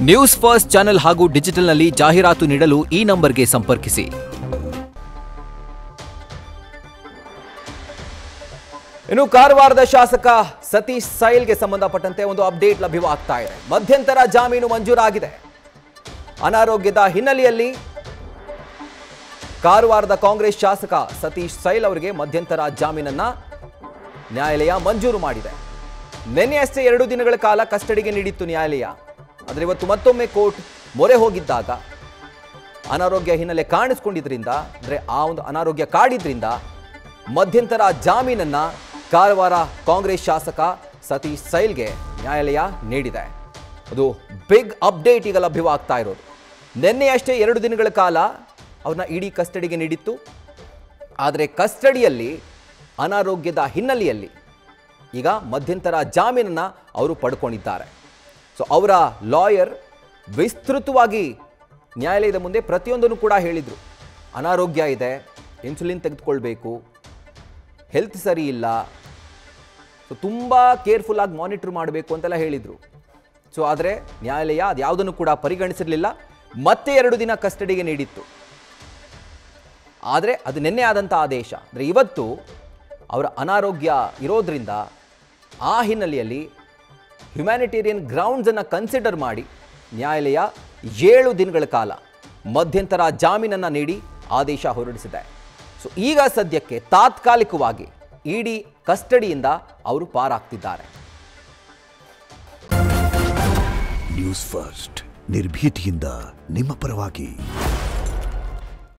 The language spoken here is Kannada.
ನ್ಯೂಸ್ ಫಸ್ಟ್ ಚಾನೆಲ್ ಹಾಗೂ ಡಿಜಿಟಲ್ನಲ್ಲಿ ಜಾಹೀರಾತು ನೀಡಲು ಈ ನಂಬರ್ಗೆ ಸಂಪರ್ಕಿಸಿ. ಇನ್ನು ಕಾರವಾರದ ಶಾಸಕ ಸತೀಶ್ ಸೈಲ್ಗೆ ಸಂಬಂಧಪಟ್ಟಂತೆ ಒಂದು ಅಪ್ಡೇಟ್ ಲಭ್ಯವಾಗ್ತಾ ಇದೆ. ಮಧ್ಯಂತರ ಜಾಮೀನು ಮಂಜೂರಾಗಿದೆ. ಅನಾರೋಗ್ಯದ ಹಿನ್ನೆಲೆಯಲ್ಲಿ ಕಾರವಾರದ ಕಾಂಗ್ರೆಸ್ ಶಾಸಕ ಸತೀಶ್ ಸೈಲ್ ಅವರಿಗೆ ಮಧ್ಯಂತರ ಜಾಮೀನನ್ನ ನ್ಯಾಯಾಲಯ ಮಂಜೂರು ಮಾಡಿದೆ. ನಿನ್ನೆಯಷ್ಟೇ 2 ದಿನಗಳ ಕಾಲ ಕಸ್ಟಡಿಗೆ ನೀಡಿತ್ತು ನ್ಯಾಯಾಲಯ. ಆದರೆ ಇವತ್ತು ಮತ್ತೊಮ್ಮೆ ಕೋರ್ಟ್ ಮೊರೆ ಹೋಗಿದ್ದಾಗ ಅನಾರೋಗ್ಯ ಹಿನ್ನೆಲೆ ಕಾಣಿಸಿಕೊಂಡಿದ್ರಿಂದ, ಅಂದರೆ ಆ ಒಂದು ಅನಾರೋಗ್ಯ ಕಾಡಿದ್ರಿಂದ ಮಧ್ಯಂತರ ಜಾಮೀನನ್ನ ಕಾರವಾರ ಕಾಂಗ್ರೆಸ್ ಶಾಸಕ ಸತೀಶ್ ಸೈಲ್ಗೆ ನ್ಯಾಯಾಲಯ ನೀಡಿದೆ. ಅದು ಬಿಗ್ ಅಪ್ಡೇಟ್ ಈಗ ಲಭ್ಯವಾಗ್ತಾ ಇರೋದು. ನಿನ್ನೆಯಷ್ಟೇ 2 ದಿನಗಳ ಕಾಲ ಅವ್ರನ್ನ ಇಡಿ ಕಸ್ಟಡಿಗೆ ನೀಡಿತ್ತು. ಆದರೆ ಕಸ್ಟಡಿಯಲ್ಲಿ ಅನಾರೋಗ್ಯದ ಹಿನ್ನೆಲೆಯಲ್ಲಿ ಈಗ ಮಧ್ಯಂತರ ಜಾಮೀನನ್ನು ಅವರು ಪಡ್ಕೊಂಡಿದ್ದಾರೆ. ಸೊ ಅವರ ಲಾಯರ್ ವಿಸ್ತೃತವಾಗಿ ನ್ಯಾಯಾಲಯದ ಮುಂದೆ ಪ್ರತಿಯೊಂದನ್ನು ಕೂಡ ಹೇಳಿದರು. ಅನಾರೋಗ್ಯ ಇದೆ, ಇನ್ಸುಲಿನ್ ತೆಗೆದುಕೊಳ್ಬೇಕು, ಹೆಲ್ತ್ ಸರಿ ಇಲ್ಲ, ಸೊ ತುಂಬ ಕೇರ್ಫುಲ್ಲಾಗಿ ಮಾನಿಟರ್ ಮಾಡಬೇಕು ಅಂತೆಲ್ಲ ಹೇಳಿದರು. ಸೊ ಆದರೆ ನ್ಯಾಯಾಲಯ ಅದು ಯಾವುದನ್ನು ಕೂಡ ಪರಿಗಣಿಸಿರಲಿಲ್ಲ. ಮತ್ತೆ 2 ದಿನ ಕಸ್ಟಡಿಗೆ ನೀಡಿತ್ತು. ಆದರೆ ಅದು ನಿನ್ನೆ ಆದಂಥ ಆದೇಶ. ಅಂದರೆ ಇವತ್ತು ಅವರ ಅನಾರೋಗ್ಯ ಇರೋದ್ರಿಂದ ಆ ಹಿನ್ನೆಲೆಯಲ್ಲಿ ಹ್ಯುಮ್ಯಾನಿಟೇರಿಯನ್ ಗ್ರೌಂಡ್ಸನ್ನು ಕನ್ಸಿಡರ್ ಮಾಡಿ ನ್ಯಾಯಾಲಯ 7 ದಿನಗಳ ಕಾಲ ಮಧ್ಯಂತರ ಜಾಮೀನನ್ನು ನೀಡಿ ಆದೇಶ ಹೊರಡಿಸಿದೆ. ಸೊ ಈಗ ಸದ್ಯಕ್ಕೆ ತಾತ್ಕಾಲಿಕವಾಗಿ ಇಡಿ ಕಸ್ಟಡಿಯಿಂದ ಅವರು ಪಾರಾಗ್ತಿದ್ದಾರೆ. ನ್ಯೂಸ್ ಫಸ್ಟ್ ನಿರ್ಭೀತಿಯಿಂದ ನಿಮ್ಮ ಪರವಾಗಿ.